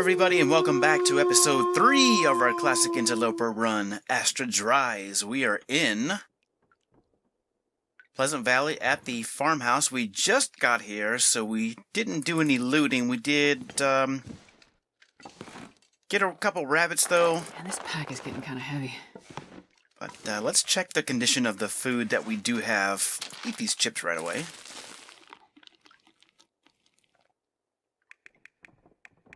everybody, and welcome back to episode 3 of our classic Interloper run, Astrid's Rise. We are in Pleasant Valley at the farmhouse. We just got here, so we didn't do any looting. We did get a couple rabbits, though. Man, this pack is getting kind of heavy. But let's check the condition of the food that we do have. Eat these chips right away.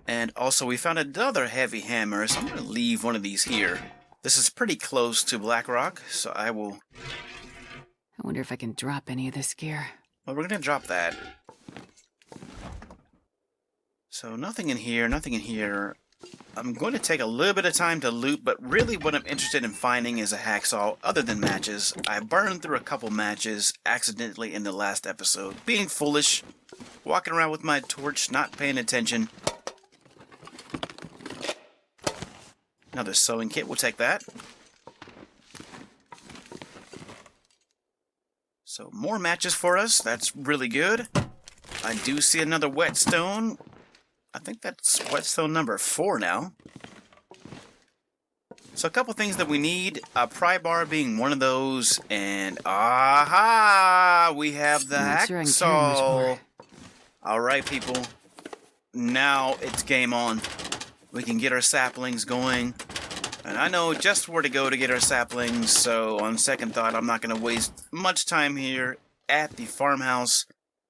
And also, we found another heavy hammer, so I'm going to leave one of these here. This is pretty close to Blackrock, so I will... I wonder if I can drop any of this gear. Well, we're going to drop that. So nothing in here, nothing in here. I'm going to take a little bit of time to loot, but really what I'm interested in finding is a hacksaw other than matches. I burned through a couple matches accidentally in the last episode. Being foolish, walking around with my torch, not paying attention. Another sewing kit, we'll take that. So more matches for us, that's really good. I do see another whetstone. I think that's whetstone number 4 now. So a couple things that we need, a pry bar being one of those, and aha! We have the hacksaw. Alright people, now it's game on. We can get our saplings going. And I know just where to go to get our saplings, so on second thought, I'm not going to waste much time here at the farmhouse.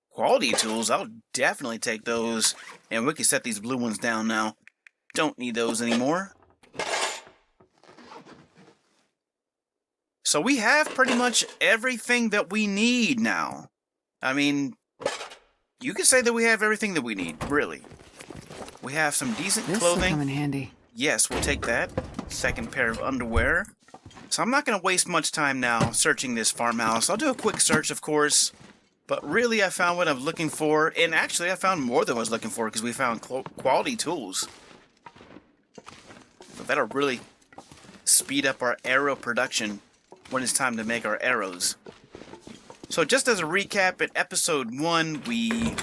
Quality tools, I'll definitely take those. And we can set these blue ones down now. Don't need those anymore. So we have pretty much everything that we need now. I mean, you could say that we have everything that we need, really. We have some decent clothing. This will come in handy. Yes, we'll take that. Second pair of underwear. So I'm not going to waste much time now searching this farmhouse. I'll do a quick search, of course. But really, I found what I'm looking for. And actually, I found more than I was looking for because we found quality tools. So that'll really speed up our arrow production when it's time to make our arrows. So just as a recap, in episode 1, we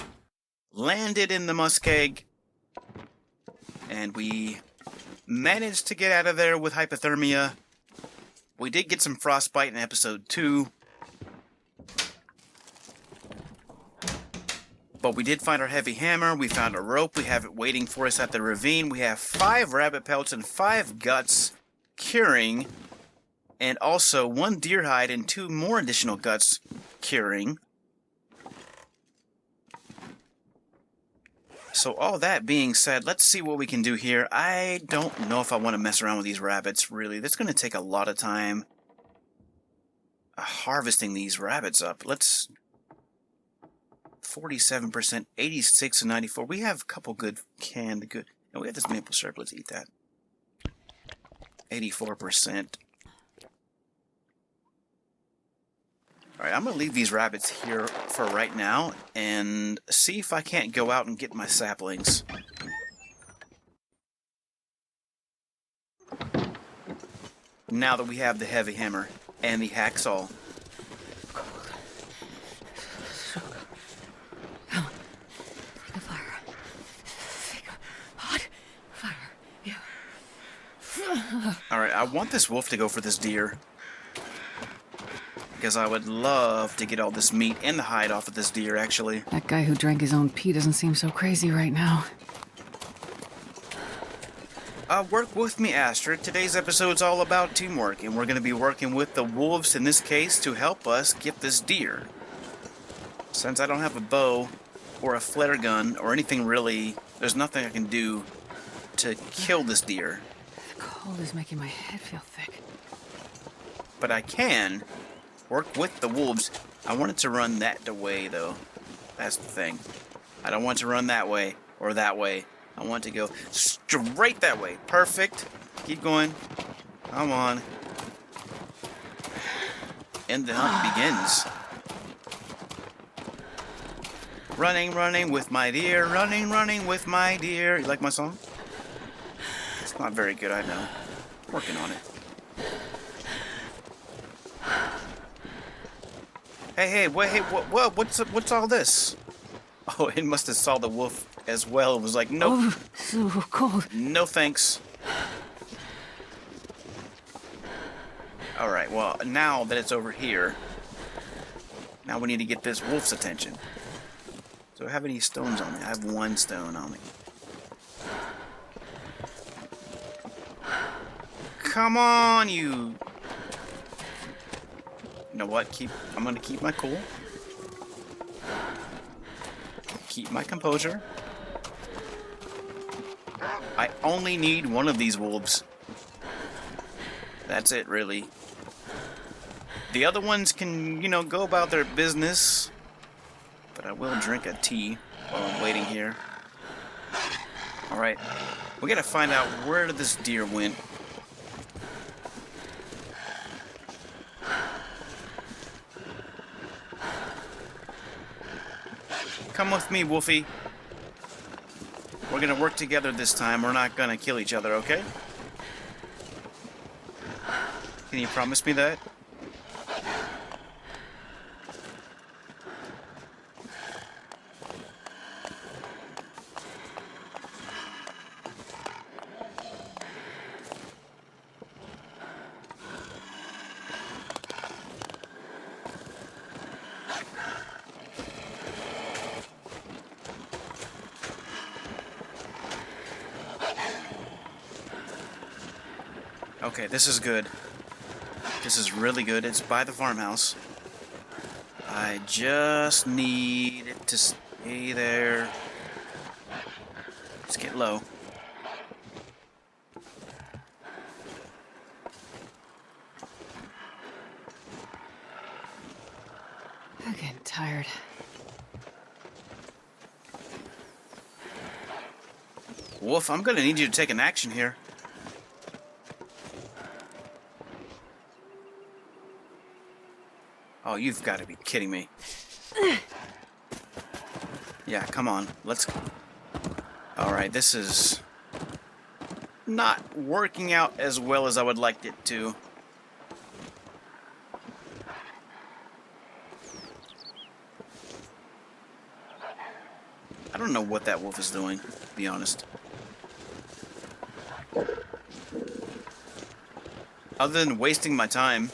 landed in the muskeg. And we managed to get out of there with hypothermia. We did get some frostbite in episode 2. But we did find our heavy hammer. We found a rope. We have it waiting for us at the ravine. We have 5 rabbit pelts and 5 guts curing. And also 1 deer hide and 2 more additional guts curing. So all that being said, let's see what we can do here. I don't know if I want to mess around with these rabbits, really. That's going to take a lot of time harvesting these rabbits up. Let's... 47%, 86 and 94. We have a couple good canned good. And we have this maple syrup. Let's eat that. 84%. Alright, I'm going to leave these rabbits here for right now and see if I can't go out and get my saplings. Now that we have the heavy hammer and the hacksaw. Alright, I want this wolf to go for this deer. Because I would love to get all this meat and the hide off of this deer, actually. That guy who drank his own pee doesn't seem so crazy right now. Work with me, Astrid. Today's episode's all about teamwork, and we're going to be working with the wolves in this case to help us get this deer. Since I don't have a bow or a flare gun or anything really, there's nothing I can do to kill this deer. The cold is making my head feel thick. But I can work with the wolves. I want it to run that way, though. That's the thing. I don't want to run that way or that way. I want to go straight that way. Perfect. Keep going. Come on. And the hunt begins. Running, running with my deer. Running, running with my deer. You like my song? It's not very good, I know. Working on it. Hey, wait, hey, what's all this? Oh, it must have saw the wolf as well. It was like, nope. Oh, so cold. No thanks. Alright, well, now that it's over here, now we need to get this wolf's attention. Do I have any stones on me? I have 1 stone on me. Come on, you... You know what? I'm gonna keep my cool. Keep my composure. I only need 1 of these wolves. That's it, really. The other ones can, you know, go about their business. But I will drink a tea while I'm waiting here. Alright. We gotta find out where this deer went. Come with me, Wolfie. We're gonna work together this time. We're not gonna kill each other, okay? Can you promise me that? Okay, this is good. This is really good. It's by the farmhouse. I just need it to stay there. Let's get low. I'm getting tired. Wolf, I'm gonna need you to take an action here. Oh, you've got to be kidding me. Yeah, come on. Let's... Alright, this is... not working out as well as I would like it to. I don't know what that wolf is doing, to be honest. Other than wasting my time.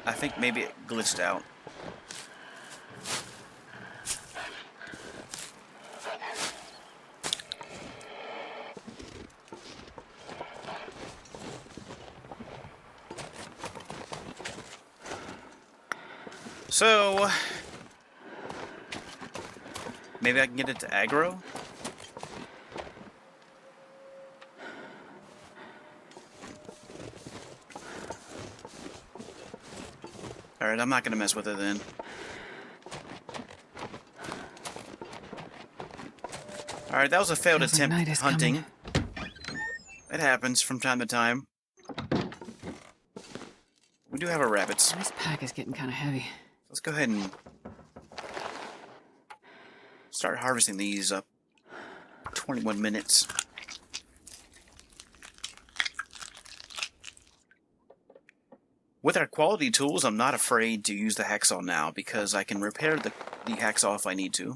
I think maybe it glitched out. So, maybe I can get it to aggro? Alright, I'm not gonna mess with it then. Alright, that was a failed attempt at hunting. It happens from time to time. We do have our rabbits. This pack is getting kind of heavy. Let's go ahead and start harvesting these up. 21 minutes. With our quality tools, I'm not afraid to use the hacksaw now because I can repair the hacksaw if I need to.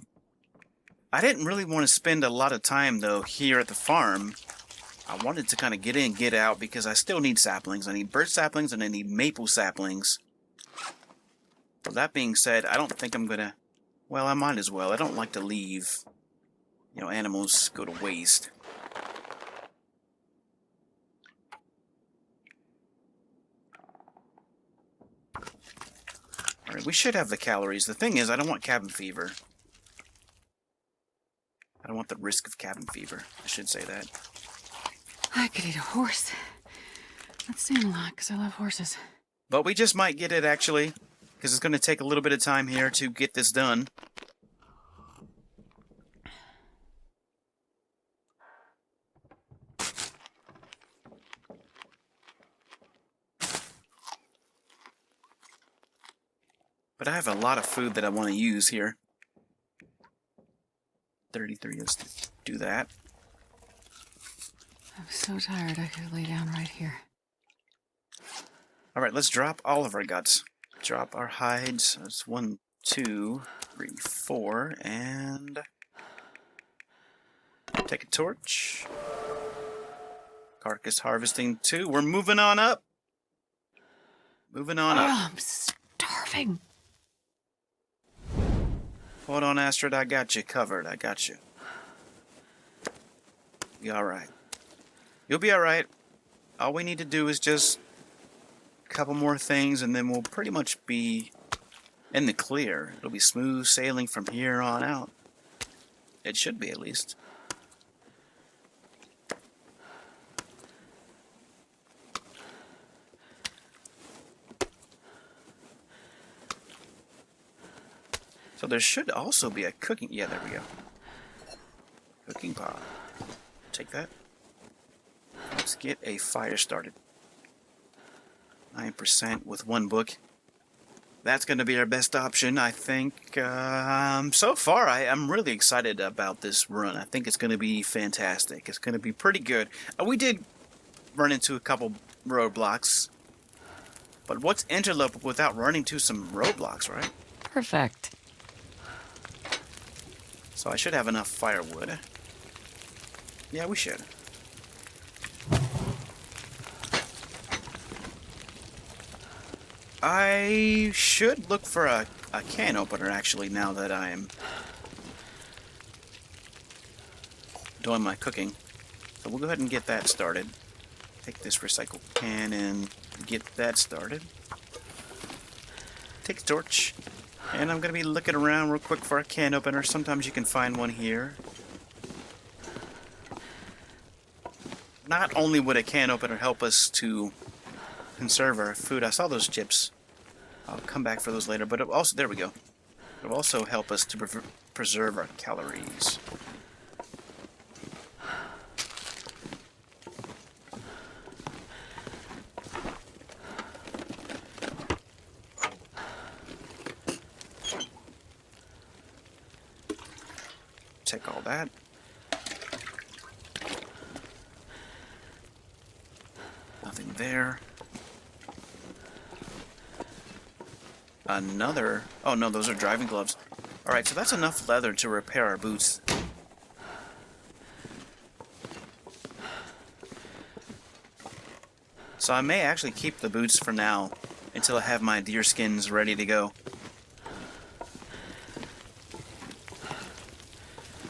I didn't really want to spend a lot of time, though, here at the farm. I wanted to kind of get in, get out, because I still need saplings. I need birch saplings and I need maple saplings. But that being said, I don't think I'm going to... Well, I might as well. I don't like to leave, you know, animals go to waste. Alright, we should have the calories. The thing is, I don't want cabin fever. I don't want the risk of cabin fever. I should say that. I could eat a horse. That's saying a lot, because I love horses. But we just might get it, actually. Because it's going to take a little bit of time here to get this done. But I have a lot of food that I want to use here. 33, let's do that. I'm so tired I could lay down right here. Alright, let's drop all of our guts. drop our hides. That's 1, 2, 3, 4, and take a torch. Carcass harvesting 2. We're moving on up. Moving on up. Oh, I'm starving. Hold on, Astrid. I got you covered. I got you. Be alright. You'll be alright. All we need to do is just a couple more things, and then we'll pretty much be in the clear. It'll be smooth sailing from here on out. It should be, at least. So there should also be a cooking... Yeah, there we go. Cooking pot. Take that. Let's get a fire started. 9% with 1 book. That's going to be our best option, I think. So far, I'm really excited about this run. I think it's going to be fantastic. It's going to be pretty good. We did run into a couple roadblocks. But what's Interloper without running to some roadblocks, right? Perfect. So I should have enough firewood. Yeah, we should. I should look for a can opener, actually, now that I'm doing my cooking. So we'll go ahead and get that started. Take this recycled can and get that started. Take a torch. And I'm going to be looking around real quick for a can opener. Sometimes you can find one here. Not only would a can opener help us to conserve our food. I saw those chips. I'll come back for those later. But it also, there we go. It'll also help us to preserve our calories. Take all that. Nothing there. Another... Oh no, those are driving gloves. Alright, so that's enough leather to repair our boots. So I may actually keep the boots for now until I have my deer skins ready to go.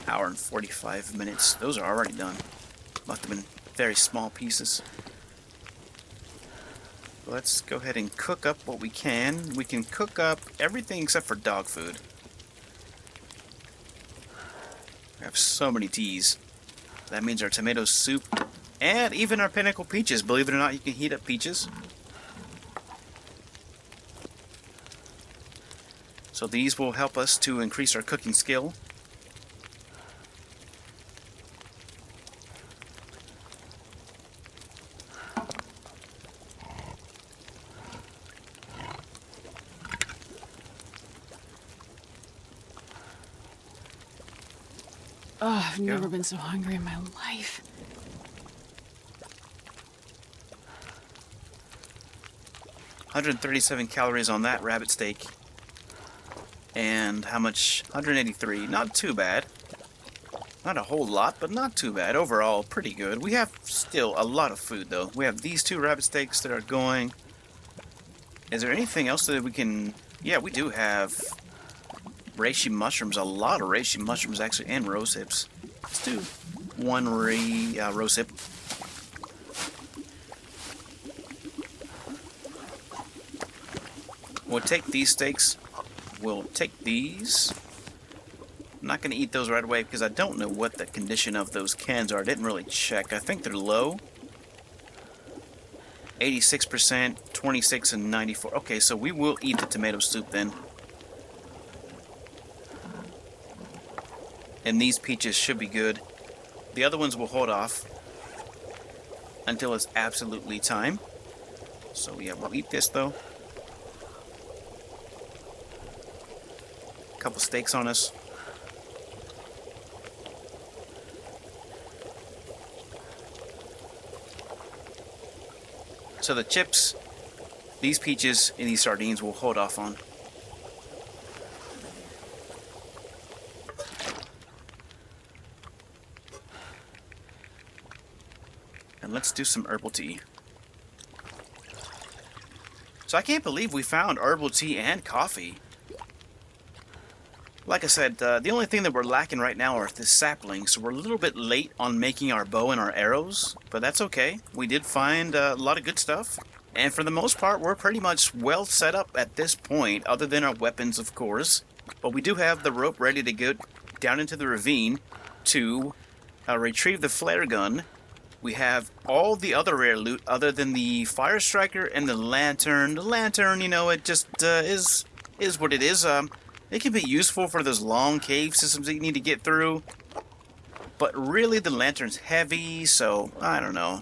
Hour and 45 minutes. Those are already done. Must have been very small pieces. Let's go ahead and cook up what we can. We can cook up everything except for dog food. We have so many teas. That means our tomato soup and even our pinnacle peaches. Believe it or not, you can heat up peaches. So these will help us to increase our cooking skill. Oh, I've never been so hungry in my life. $137 calories on that rabbit steak. And how much? 183. Not too bad. Not a whole lot, but not too bad. Overall, pretty good. We have still a lot of food, though. We have these 2 rabbit steaks that are going. Is there anything else that we can... Yeah, we do have reishi mushrooms. A lot of reishi mushrooms, actually, and rose hips. Let's do 1 rose hip. We'll take these steaks. We'll take these. I'm not going to eat those right away because I don't know what the condition of those cans are. I didn't really check. I think they're low. 86%, 26, and 94. Okay, so we will eat the tomato soup then. And these peaches should be good. The other ones will hold off until it's absolutely time. So yeah, we'll eat this though. Couple steaks on us. So the chips, These peaches and these sardines we'll hold off on. And let's do some herbal tea. So I can't believe we found herbal tea and coffee. Like I said, the only thing that we're lacking right now are the saplings, so we're a little bit late on making our bow and our arrows, but that's okay. We did find a lot of good stuff, and for the most part, we're pretty much well set up at this point, other than our weapons, of course. But we do have the rope ready to go down into the ravine to retrieve the flare gun. We have all the other rare loot other than the fire striker and the lantern. The lantern, you know, it just is what it is. It can be useful for those long cave systems that you need to get through. But really, the lantern's heavy, so I don't know.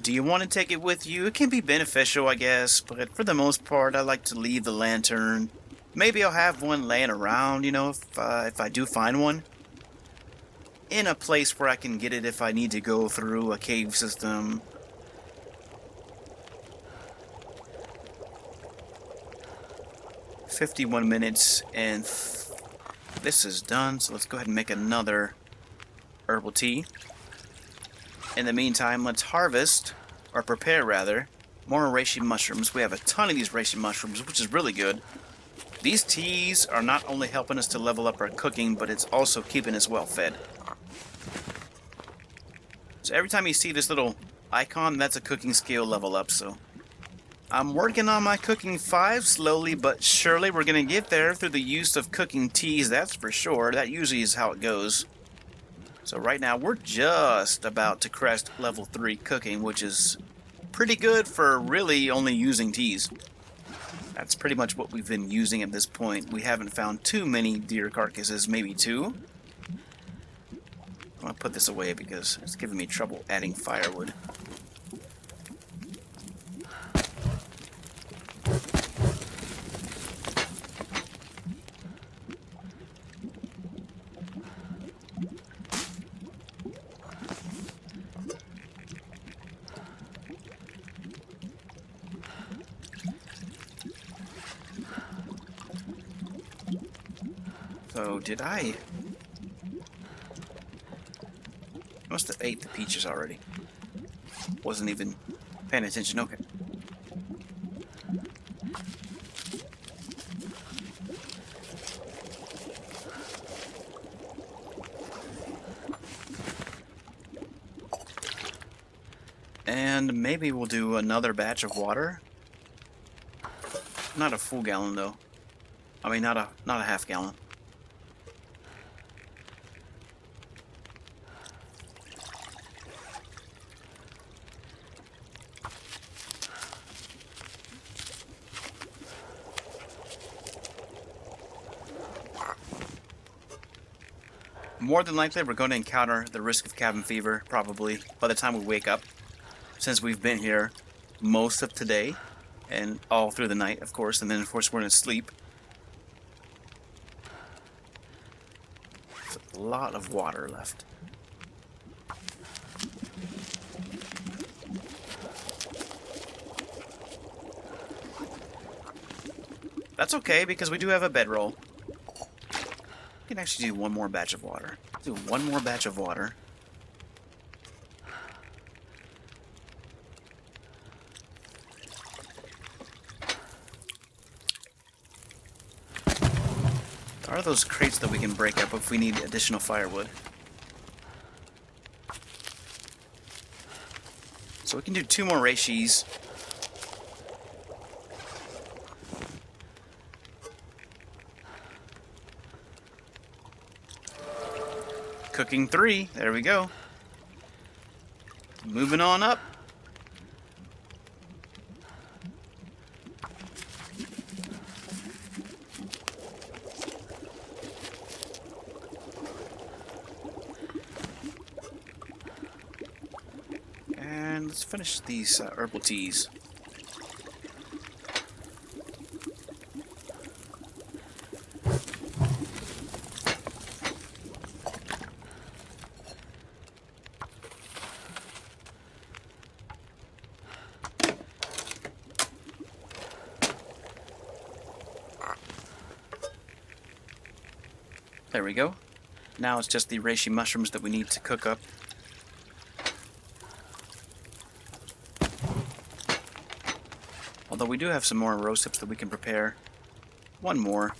Do you want to take it with you? It can be beneficial, I guess, but for the most part, I like to leave the lantern. Maybe I'll have one laying around, you know, if I do find one. In a place where I can get it if I need to go through a cave system. "51 minutes and this is done, so let's go ahead and make another herbal tea. In the meantime, let's harvest, or prepare rather, more reishi mushrooms. We have a ton of these reishi mushrooms, which is really good. These teas are not only helping us to level up our cooking, but it's also keeping us well fed. So every time you see this little icon, that's a cooking skill level up, so I'm working on my cooking 5 slowly but surely. We're going to get there through the use of cooking teas, that's for sure. That usually is how it goes. So right now we're just about to crest level 3 cooking, which is pretty good for really only using teas. That's pretty much what we've been using at this point. We haven't found too many deer carcasses, maybe 2. I'm going to put this away because it's giving me trouble adding firewood. So, did I must have ate the peaches already. Wasn't even paying attention. Okay. And maybe we'll do another batch of water. Not a full gallon though. I mean, not a half gallon. More than likely, we're going to encounter the risk of cabin fever, probably, by the time we wake up, since we've been here most of today, and all through the night, of course, and then, of course, we're going to sleep. There's a lot of water left. That's okay, because we do have a bedroll. We can actually do one more batch of water. Do one more batch of water. There are those crates that we can break up if we need additional firewood. So we can do 2 more reishis. Cooking 3. There we go. Moving on up. And let's finish these herbal teas. There we go. Now it's just the reishi mushrooms that we need to cook up. Although we do have some more rose hips that we can prepare. One more.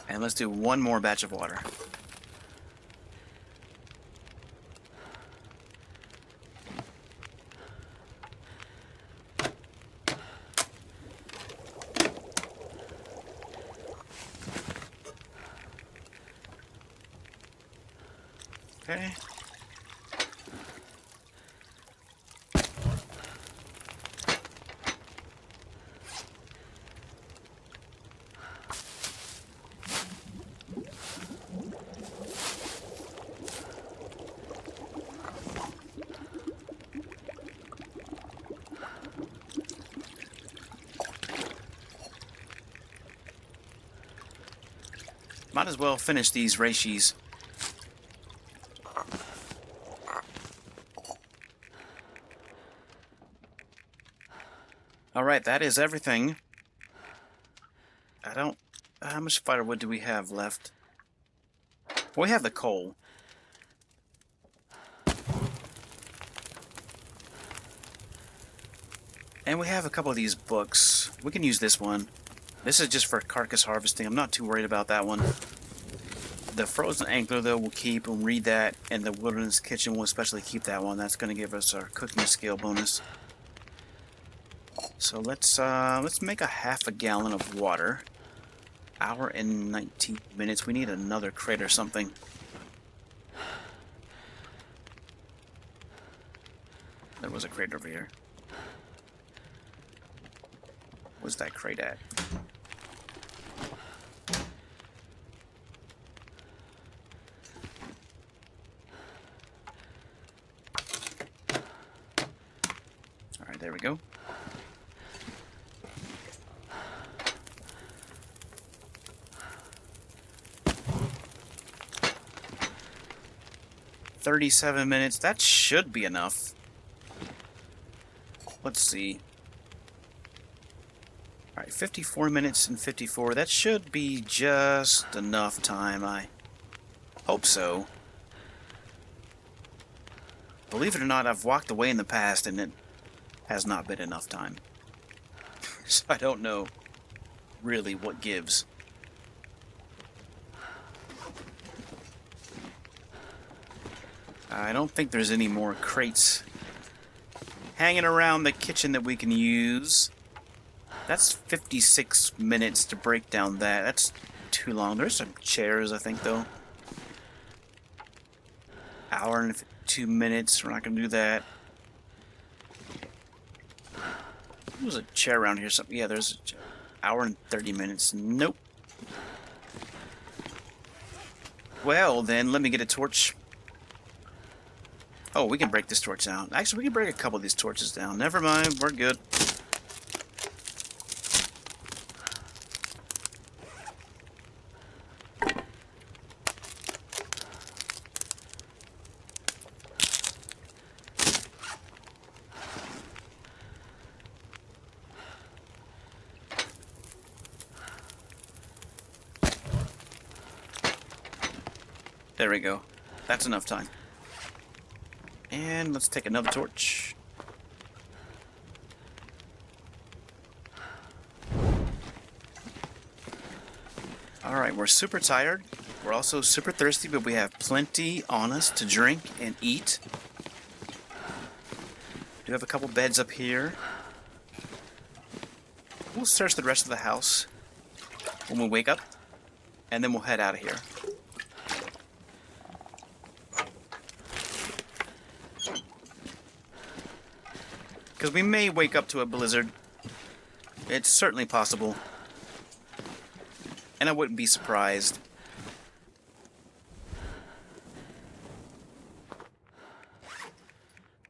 And let's do one more batch of water. Okay. Might as well finish these reishis. Alright, that is everything. How much firewood do we have left? We have the coal. And we have a couple of these books. We can use this one. This is just for carcass harvesting. I'm not too worried about that one. The frozen angler, though, we'll keep and read that. And the wilderness kitchen will especially keep that one. That's going to give us our cooking skill bonus. So let's make a half a gallon of water. Hour and 19 minutes. We need another crate or something. There was a crate over here. Where's that crate at? Alright, there we go. "37 minutes. That should be enough. Let's see. Alright, 54 minutes and 54. That should be just enough time. I hope so. Believe it or not, I've walked away in the past and it has not been enough time. So I don't know really what gives. I don't think there's any more crates hanging around the kitchen that we can use. That's 56 minutes to break down that. That's too long. There's some chairs, I think, though. Hour and 2 minutes. We're not going to do that. There's a chair around here. Something. Yeah, there's an hour and 30 minutes. Nope. Well, then, let me get a torch. Oh, we can break this torch down. Actually, we can break a couple of these torches down. Never mind, we're good. There we go. That's enough time. And let's take another torch. Alright, we're super tired. We're also super thirsty, but we have plenty on us to drink and eat. We do have a couple beds up here. We'll search the rest of the house when we wake up, and then we'll head out of here. Because we may wake up to a blizzard. It's certainly possible. And I wouldn't be surprised.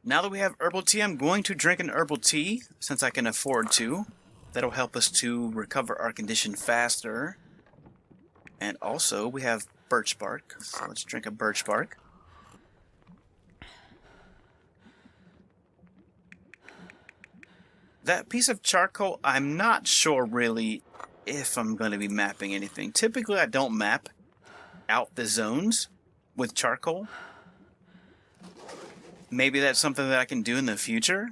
Now that we have herbal tea, I'm going to drink an herbal tea, since I can afford to. That'll help us to recover our condition faster. And also, we have birch bark. So let's drink a birch bark. That piece of charcoal, I'm not sure really if I'm going to be mapping anything. Typically, I don't map out the zones with charcoal. Maybe that's something that I can do in the future.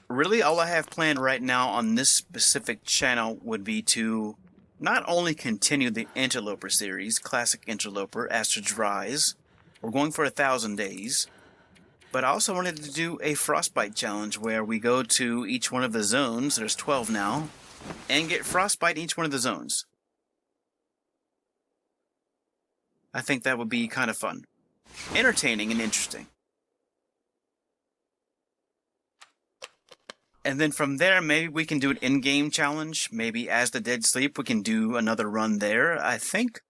Really, all I have planned right now on this specific channel would be to not only continue the Interloper series, Classic Interloper, Astrid's Rise. We're going for 1,000 days. But I also wanted to do a frostbite challenge where we go to each one of the zones, there's 12 now, and get frostbite in each one of the zones. I think that would be kind of fun. Entertaining and interesting. And then from there, maybe we can do an in-game challenge. Maybe as the dead sleep, we can do another run there. I think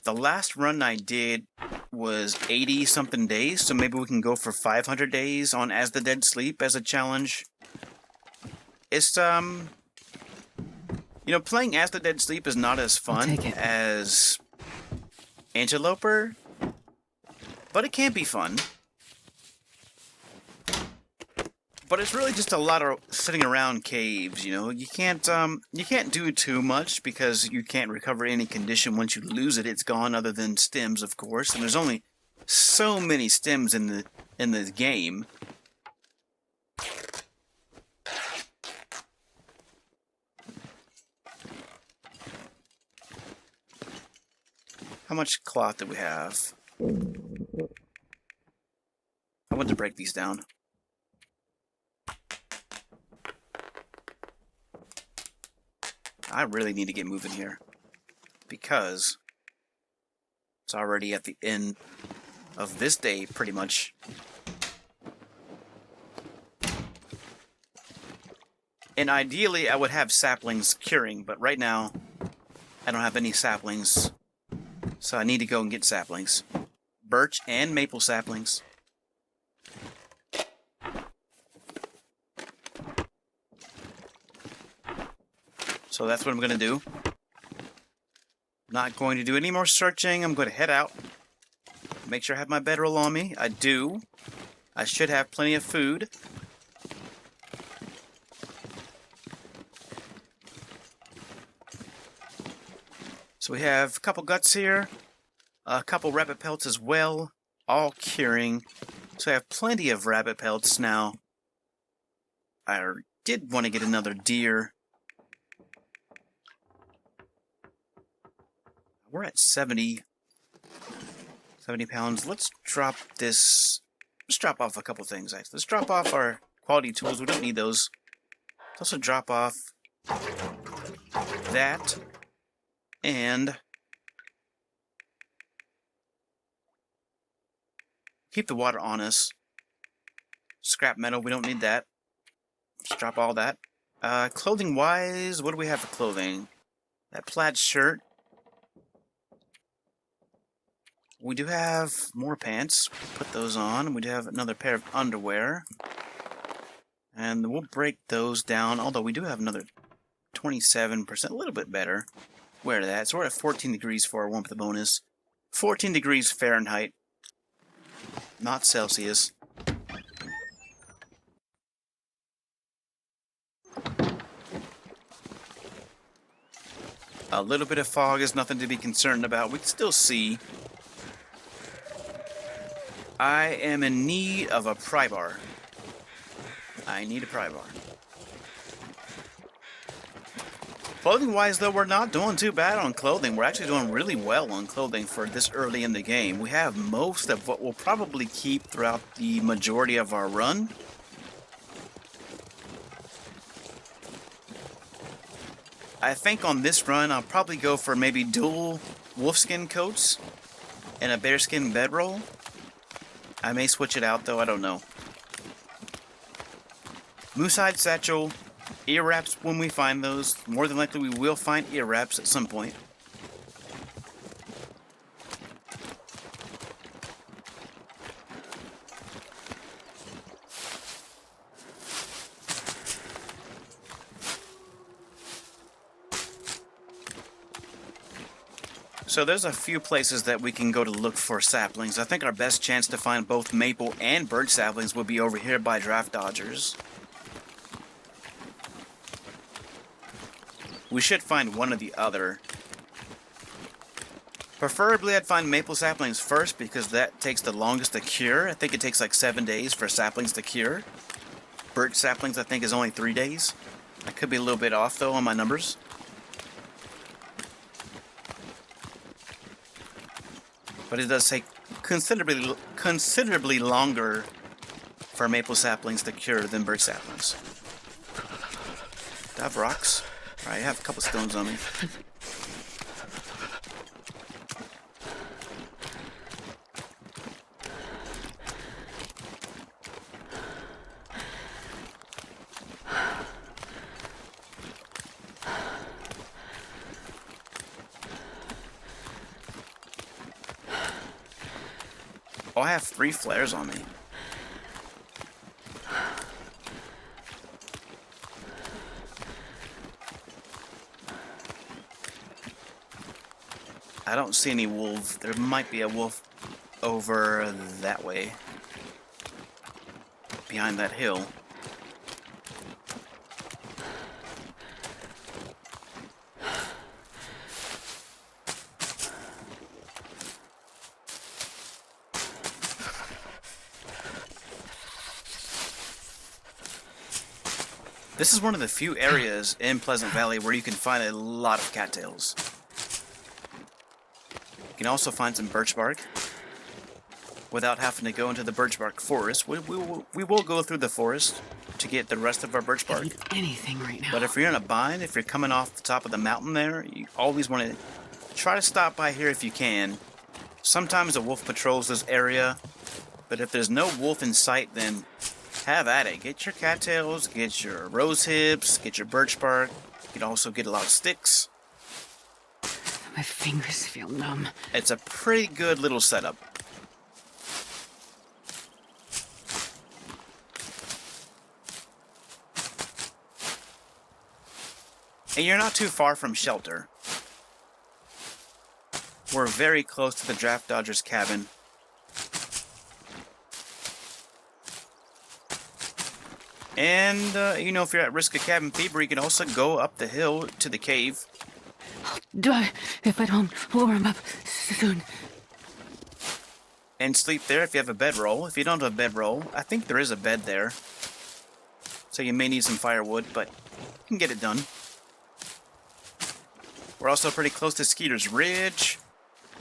the last run I did was 80-something days, so maybe we can go for 500 days on As the Dead Sleep as a challenge. It's, you know, playing As the Dead Sleep is not as fun as Interloper, but it can be fun. But it's really just a lot of sitting around caves, you know. You can't do too much because you can't recover any condition. Once you lose it, it's gone, other than stems, of course. And there's only so many stems in the game. How much cloth do we have? I want to break these down. I really need to get moving here because it's already at the end of this day, pretty much. And ideally, I would have saplings curing, but right now, I don't have any saplings, so I need to go and get saplings. Birch and maple saplings. So that's what I'm going to do. Not going to do any more searching. I'm going to head out. Make sure I have my bedroll on me. I do. I should have plenty of food. So we have a couple guts here. A couple rabbit pelts as well. All curing. So I have plenty of rabbit pelts now. I did want to get another deer. We're at 70 pounds. Let's drop this. Let's drop off a couple things, actually. Let's drop off our quality tools. We don't need those. Let's also drop off that. And keep the water on us. Scrap metal, we don't need that. Let's drop all that. Clothing-wise, what do we have for clothing? That plaid shirt. We do have more pants. Put those on. We do have another pair of underwear. And we'll break those down, although we do have another 27%, a little bit better. Wear that. So we're at 14 degrees for our warmth bonus. 14 degrees Fahrenheit, not Celsius. A little bit of fog is nothing to be concerned about. We can still see. I am in need of a pry bar. I need a pry bar. Clothing-wise, though, we're not doing too bad on clothing. We're actually doing really well on clothing for this early in the game. We have most of what we'll probably keep throughout the majority of our run. I think on this run, I'll probably go for maybe dual wolfskin coats and a bearskin bedroll. I may switch it out, though. I don't know. Moosehide satchel, ear wraps when we find those. More than likely, we will find ear wraps at some point. So there's a few places that we can go to look for saplings. I think our best chance to find both maple and birch saplings would be over here by Draft Dodgers. We should find one or the other. Preferably I'd find maple saplings first because that takes the longest to cure. I think it takes like 7 days for saplings to cure. Birch saplings I think is only 3 days. I could be a little bit off though on my numbers. But it does take considerably longer for maple saplings to cure than birch saplings. Do I have rocks? Alright, I have a couple stones on me. Oh, I have 3 flares on me. I don't see any wolves. There might be a wolf over that way. Behind that hill. This is one of the few areas in Pleasant Valley where you can find a lot of cattails. You can also find some birch bark without having to go into the birch bark forest. We will go through the forest to get the rest of our birch bark. Eat anything right now. But if you're in a bind, if you're coming off the top of the mountain there, you always want to try to stop by here if you can. Sometimes a wolf patrols this area, but if there's no wolf in sight, then have at it. Get your cattails, get your rose hips, get your birch bark. You can also get a lot of sticks. My fingers feel numb. It's a pretty good little setup. And you're not too far from shelter. We're very close to the Draft Dodgers cabin. And, you know, if you're at risk of cabin fever, you can also go up the hill to the cave. I'll die if I don't warm up soon. And sleep there if you have a bedroll. If you don't have a bedroll, I think there is a bed there. So you may need some firewood, but you can get it done. We're also pretty close to Skeeter's Ridge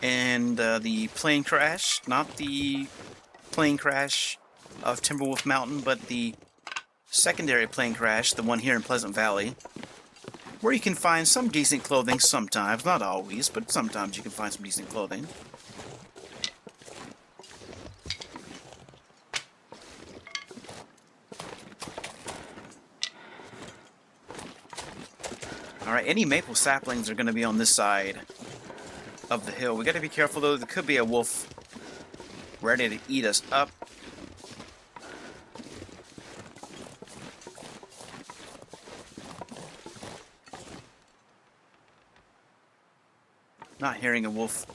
and the plane crash. Not the plane crash of Timberwolf Mountain, but the secondary plane crash, the one here in Pleasant Valley, where you can find some decent clothing sometimes, not always, but sometimes you can find some decent clothing. Alright, any maple saplings are going to be on this side of the hill. We got to be careful though, there could be a wolf ready to eat us up. Not hearing a wolf.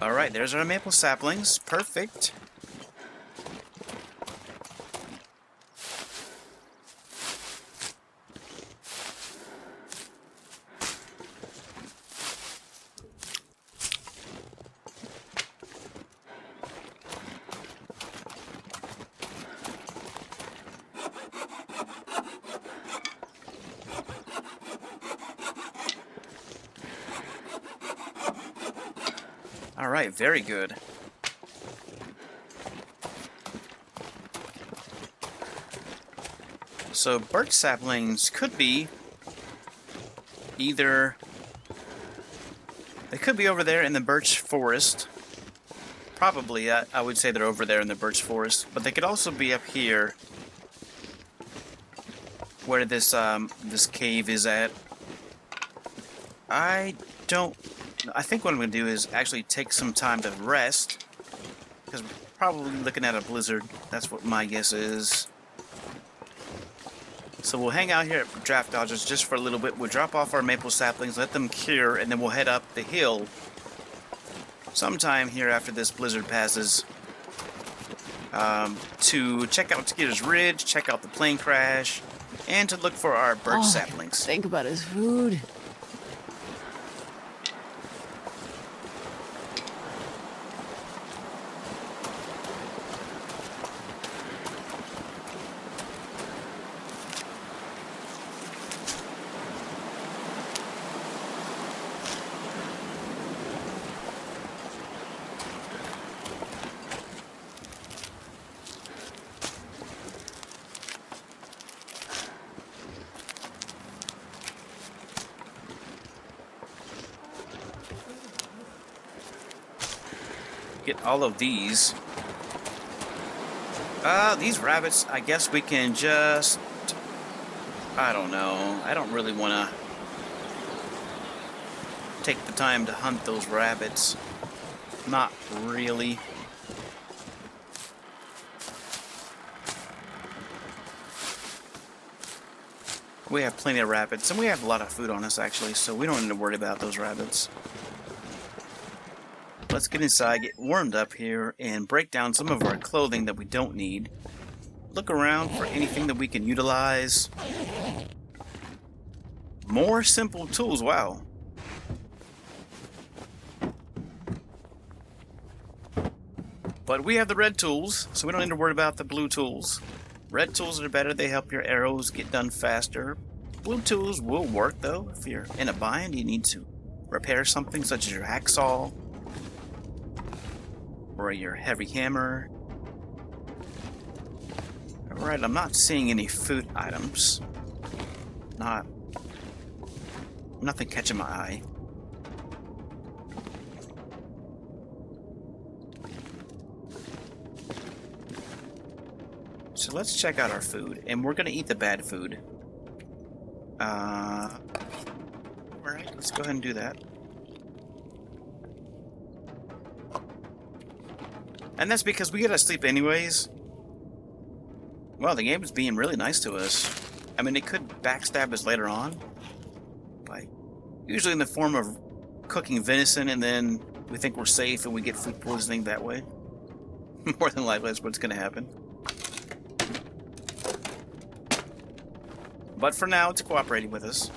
Alright, there's our maple saplings. Perfect. Alright, very good. So birch saplings could be either... They could be over there in the birch forest. Probably, I would say they're over there in the birch forest. But they could also be up here where this cave is at. I think what I'm going to do is actually take some time to rest, because we're probably looking at a blizzard. That's what my guess is. So we'll hang out here at Draft Dodgers just for a little bit. We'll drop off our maple saplings, let them cure, and then we'll head up the hill sometime here after this blizzard passes to check out Skeeter's Ridge, check out the plane crash, and to look for our birch saplings. Think about his food. Get all of these. These rabbits, I guess we can just... I don't know. I don't really want to take the time to hunt those rabbits. Not really. We have plenty of rabbits, and we have a lot of food on us, actually, so we don't need to worry about those rabbits. Let's get inside, get warmed up here, and break down some of our clothing that we don't need. Look around for anything that we can utilize. More simple tools, wow. But we have the red tools, so we don't need to worry about the blue tools. Red tools are better, they help your arrows get done faster. Blue tools will work, though. If you're in a bind, you need to repair something, such as your hacksaw, or your heavy hammer. Alright, I'm not seeing any food items. Nothing catching my eye. So let's check out our food, and we're gonna eat the bad food. Alright, let's go ahead and do that. And that's because we gotta sleep anyways. Well, the game is being really nice to us. I mean, it could backstab us later on, but usually in the form of cooking venison, and then we think we're safe and we get food poisoning that way. More than likely, that's what's gonna happen. But for now, it's cooperating with us.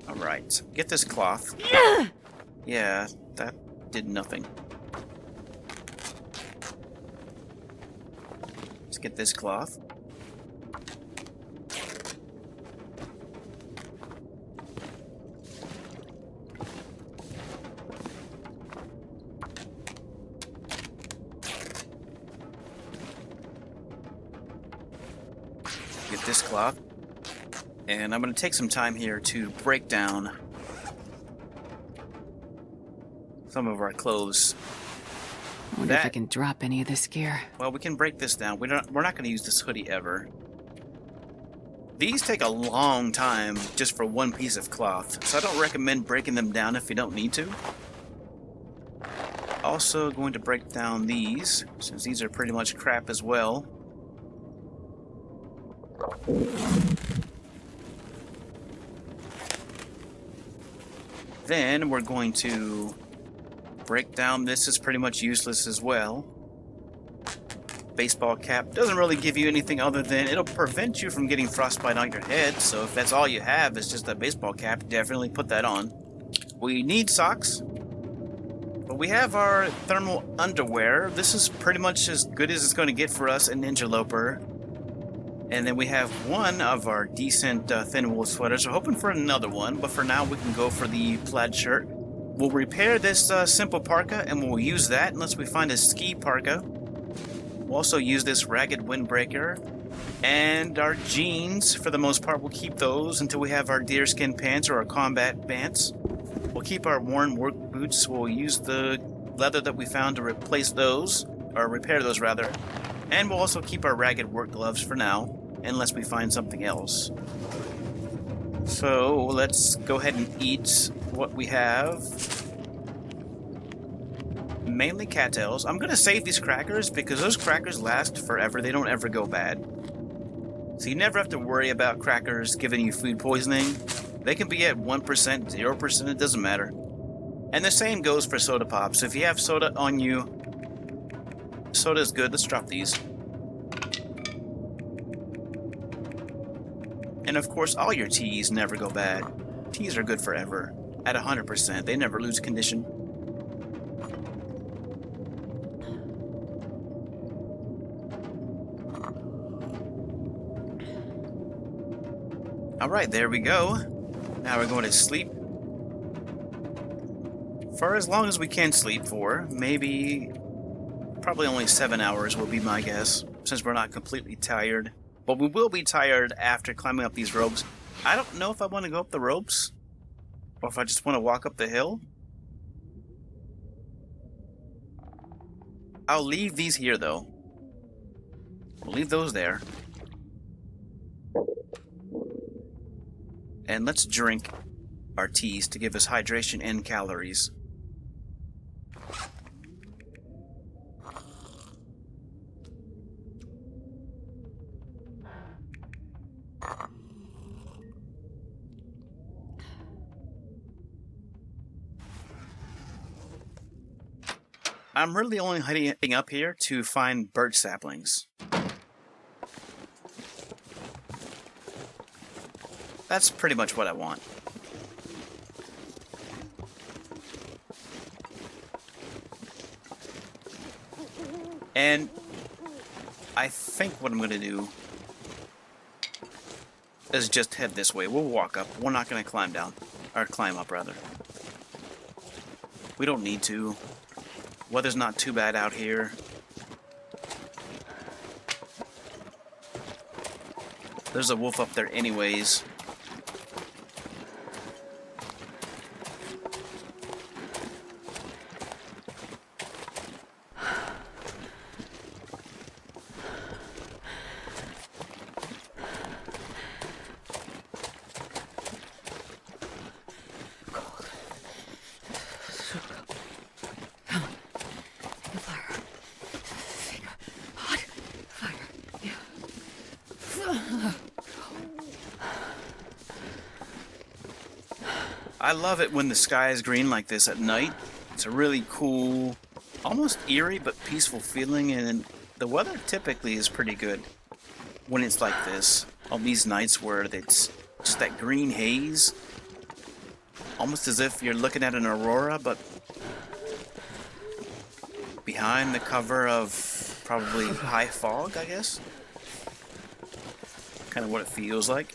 Alright, get this cloth. Yeah, that did nothing. Let's get this cloth. Get this cloth. And I'm going to take some time here to break down some of our clothes. I wonder if I can drop any of this gear. Well, we can break this down. We're not going to use this hoodie ever. These take a long time just for one piece of cloth, so I don't recommend breaking them down if you don't need to. Also going to break down these, since these are pretty much crap as well. Then we're going to break down this. Is pretty much useless as well. Baseball cap doesn't really give you anything other than it'll prevent you from getting frostbite on your head, so if that's all you have is just a baseball cap, definitely put that on. We need socks, but we have our thermal underwear. This is pretty much as good as it's going to get for us in Interloper. And then we have one of our decent thin wool sweaters. We're hoping for another one, but for now we can go for the plaid shirt. We'll repair this simple parka, and we'll use that unless we find a ski parka. We'll also use this ragged windbreaker. And our jeans, for the most part, we'll keep those until we have our deerskin pants or our combat pants. We'll keep our worn work boots. We'll use the leather that we found to replace those, or repair those rather. And we'll also keep our ragged work gloves for now, unless we find something else. So let's go ahead and eat what we have. mainly cattails. I'm gonna save these crackers because those crackers last forever. They don't ever go bad. So you never have to worry about crackers giving you food poisoning. They can be at 1%, 0%, it doesn't matter. And the same goes for soda pops. If you have soda on you, soda is good. Let's drop these. And of course, all your teas never go bad. Teas are good forever. At 100%, they never lose condition. Alright, there we go. Now we're going to sleep. For as long as we can sleep for. Maybe... probably only 7 hours will be my guess, since we're not completely tired. But we will be tired after climbing up these ropes. I don't know if I want to go up the ropes, or if I just want to walk up the hill. I'll leave these here, though. We'll leave those there. And let's drink our teas to give us hydration and calories. I'm really only heading up here to find birch saplings. That's pretty much what I want. And I think what I'm going to do is just head this way. We'll walk up. We're not going to climb down. Or climb up, rather. We don't need to. Weather's not too bad out here. There's a wolf up there anyways. I love it when the sky is green like this at night. It's a really cool, almost eerie but peaceful feeling, and the weather typically is pretty good when it's like this. On these nights where it's just that green haze, almost as if you're looking at an aurora, but behind the cover of probably high fog, I guess. Kind of what it feels like.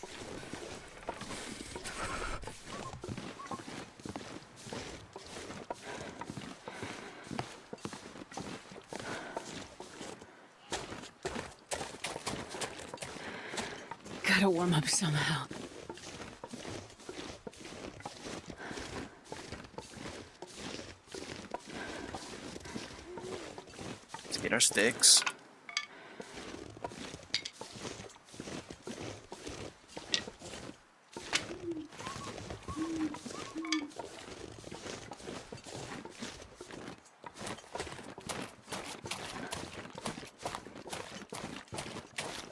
Gotta warm up somehow. Let's get our sticks.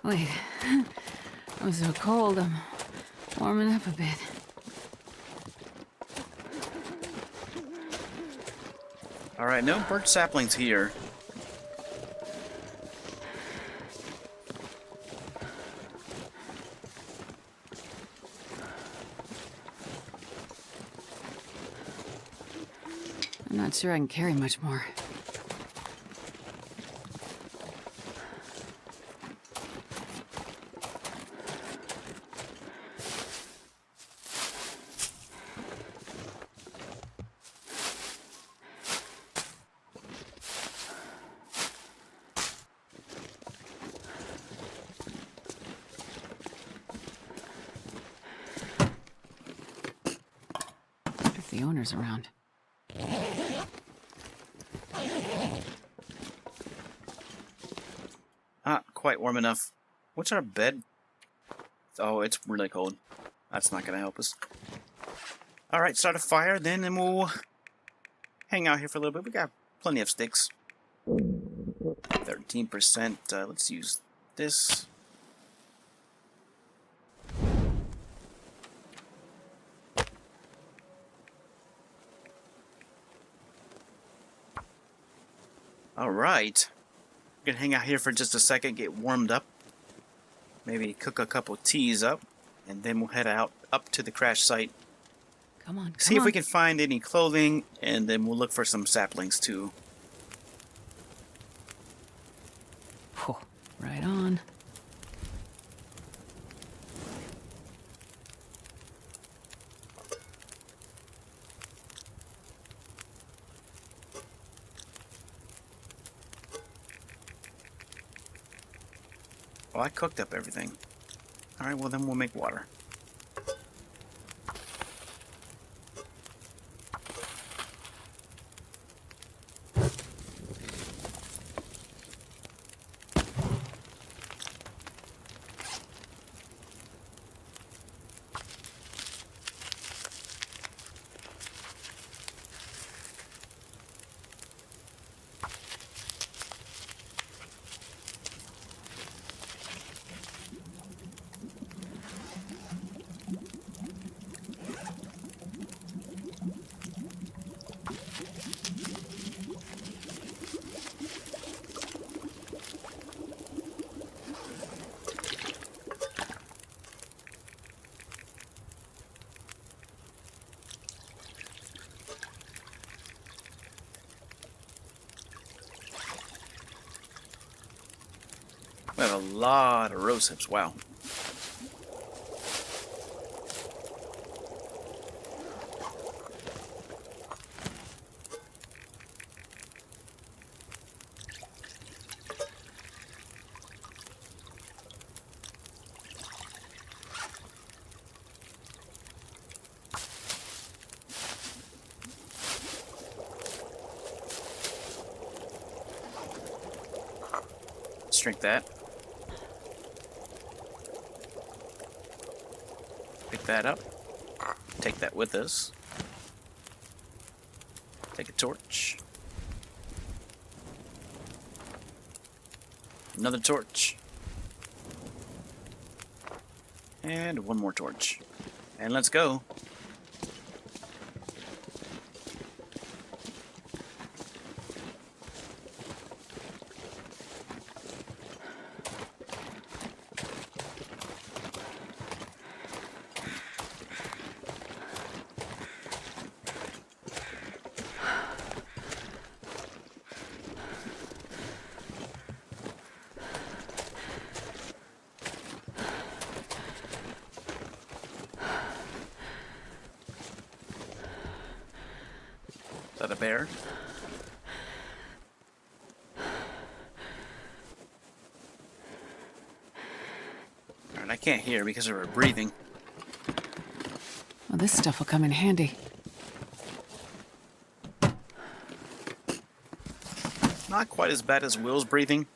Wait. I'm so cold, I'm warming up a bit. Alright, no birch saplings here. I'm not sure I can carry much more. The owner's around. Not quite warm enough. What's our bed? Oh, it's really cold. That's not gonna help us. Alright, start a fire then, and we'll hang out here for a little bit. We got plenty of sticks. 13%. Let's use this. Alright. We're gonna hang out here for just a second, get warmed up. Maybe cook a couple teas up. And then we'll head out up to the crash site. Come on, See if we can find any clothing, and then we'll look for some saplings too. Oh, right on. Well, I cooked up everything. Alright, well then we'll make water. We have a lot of rose hips, wow. Let's drink that. Pick that up. Take that with us. Take a torch. Another torch. And one more torch. And let's go. Is that a bear? Alright, I can't hear because of her breathing. Well, this stuff will come in handy. Not quite as bad as Will's breathing.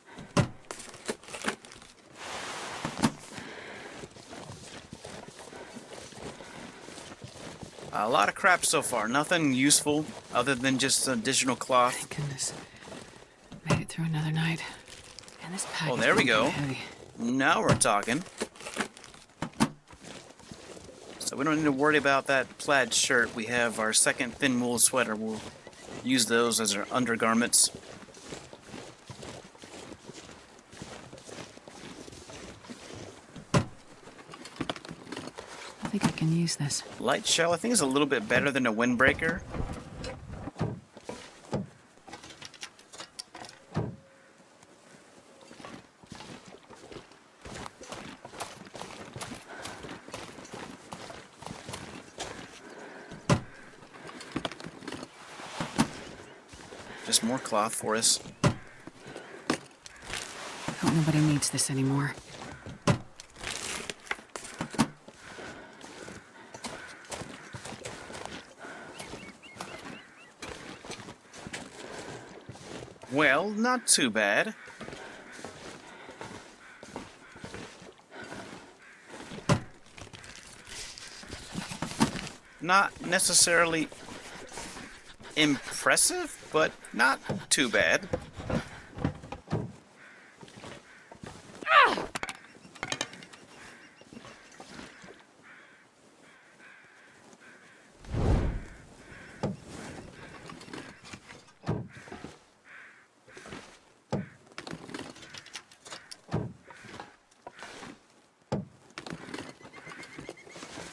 A lot of crap so far. Nothing useful other than just additional cloth. Thank goodness. Made it through another night. And this pack. Oh, there we go. Heavy. Now we're talking. So we don't need to worry about that plaid shirt. We have our second thin wool sweater. We'll use those as our undergarments. I think I can use this. Light shell, I think, is a little bit better than a windbreaker. Just more cloth for us. I hope nobody needs this anymore. Well, not too bad. Not necessarily impressive, but not too bad.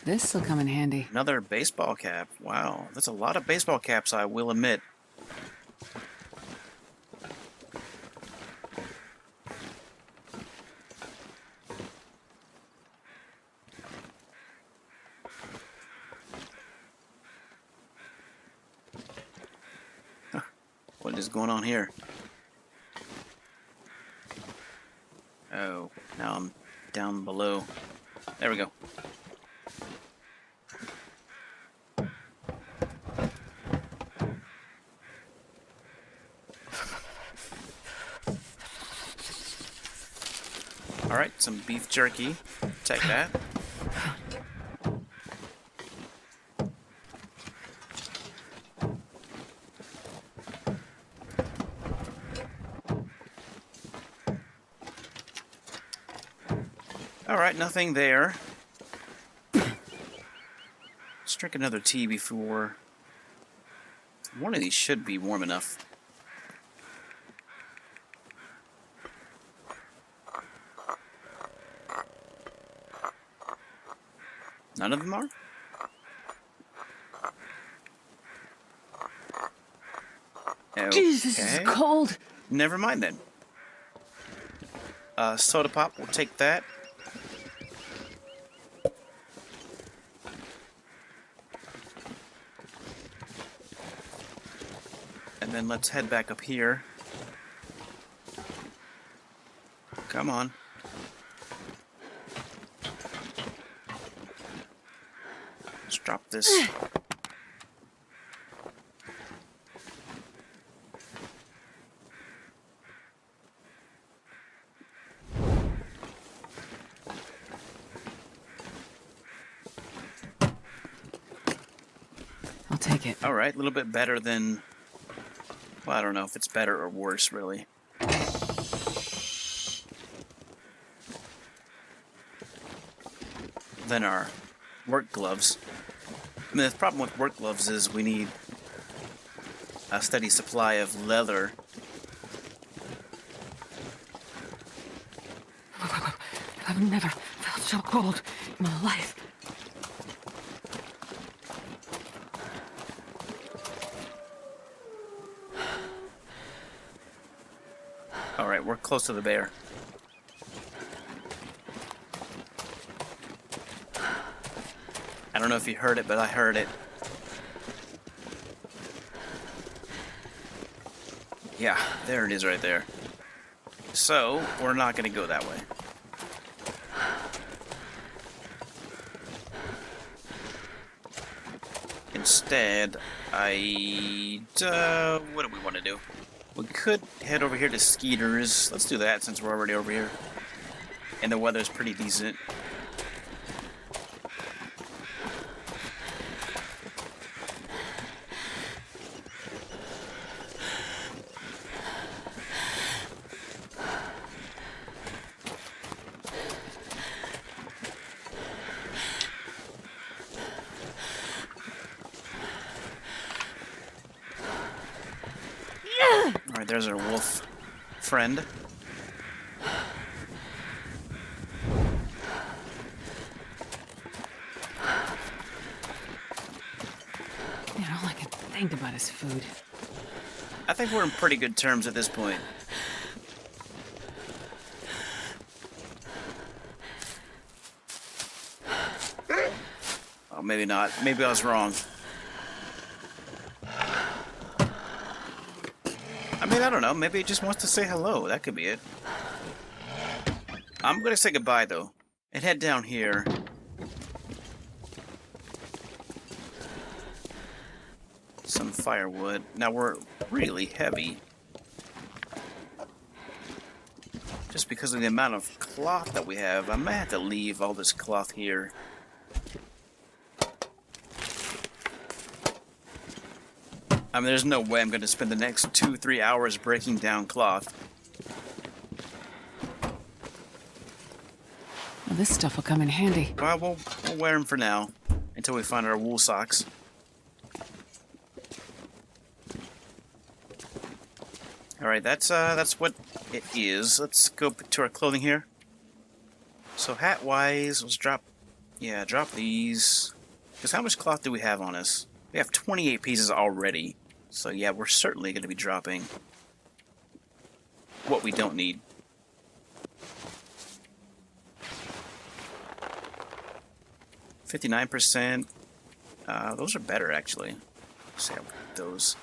This'll come in handy. Another baseball cap. Wow, that's a lot of baseball caps, I will admit. Huh. What is going on here? Oh, now I'm down below. There we go. Alright, some beef jerky. Take that. Alright, nothing there. Let's drink another tea before... One of these should be warm enough. None of them are? Okay. Jeez, this is cold. Never mind then. Soda pop, we'll take that. And then let's head back up here. Come on. Let's drop this. I'll take it. Alright, a little bit better than... Well, I don't know if it's better or worse, really. Than our work gloves. I mean, the problem with work gloves is we need a steady supply of leather. I've never felt so cold in my life. Alright, we're close to the bear. I don't know if you heard it, but I heard it. Yeah, there it is right there. So, we're not going to go that way. Instead, what do we want to do? We could head over here to Skeeter's. Let's do that since we're already over here. And the weather's pretty decent. Alright, there's our wolf friend. All I can think about is food. I think we're in pretty good terms at this point. Oh, maybe not. Maybe I was wrong. I mean, I don't know. Maybe it just wants to say hello. That could be it. I'm going to say goodbye, though, and head down here. Some firewood. Now, we're really heavy. Just because of the amount of cloth that we have, I might have to leave all this cloth here. I mean, there's no way I'm going to spend the next 2-3 hours breaking down cloth. Well, this stuff will come in handy. Well, we'll wear them for now, until we find our wool socks. Alright, that's what it is. Let's go to our clothing here. So hat-wise, let's drop these. Because how much cloth do we have on us? We have 28 pieces already. So yeah, we're certainly going to be dropping what we don't need. %. Those are better, actually. Let's have those.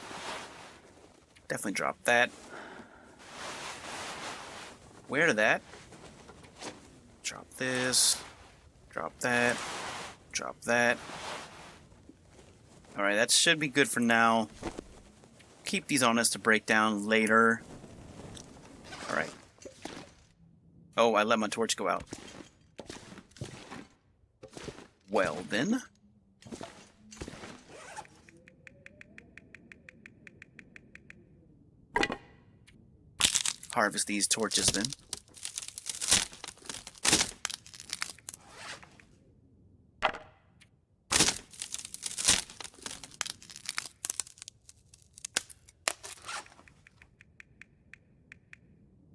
Definitely drop that. Wear that. Drop this. Drop that. Drop that. Alright, that should be good for now. Keep these on us to break down later. Alright. Oh, I let my torch go out. Well, then. Harvest these torches, then.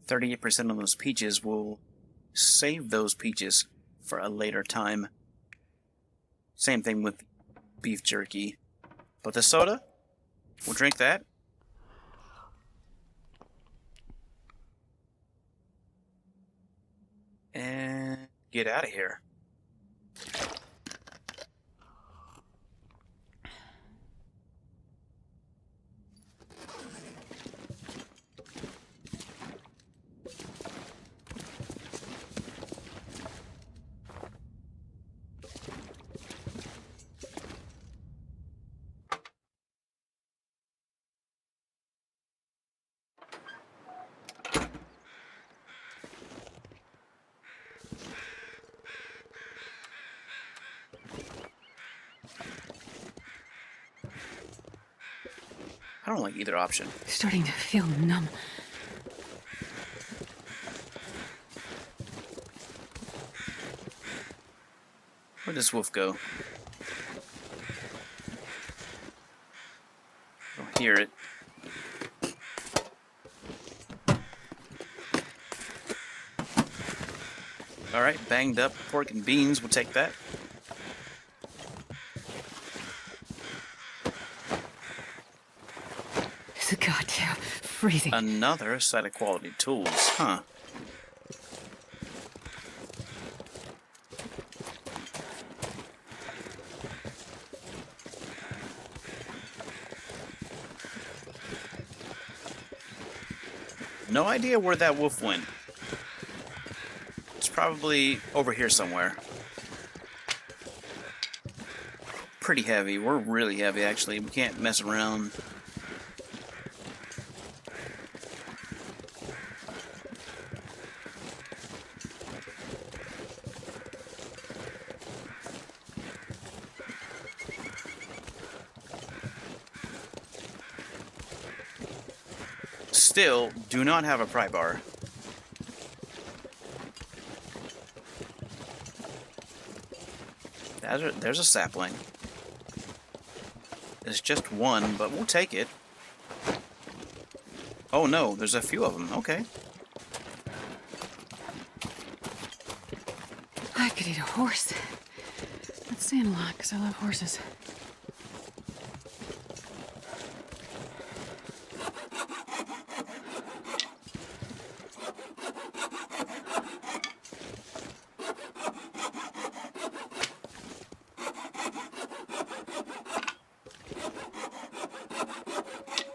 %38 on those peaches. We'll save those peaches for a later time. Same thing with beef jerky. But the soda, we'll drink that. And get out of here. I don't like either option. Starting to feel numb. Where'd this wolf go? Don't hear it. Alright, banged up pork and beans. We'll take that. It's goddamn freezing. Another set of quality tools, huh? No idea where that wolf went. It's probably over here somewhere. Pretty heavy. We're really heavy, actually. We can't mess around. Still, do not have a pry bar. There's a sapling. It's just one, but we'll take it. Oh no, there's a few of them. Okay. I could eat a horse. Not saying a lot, because I love horses.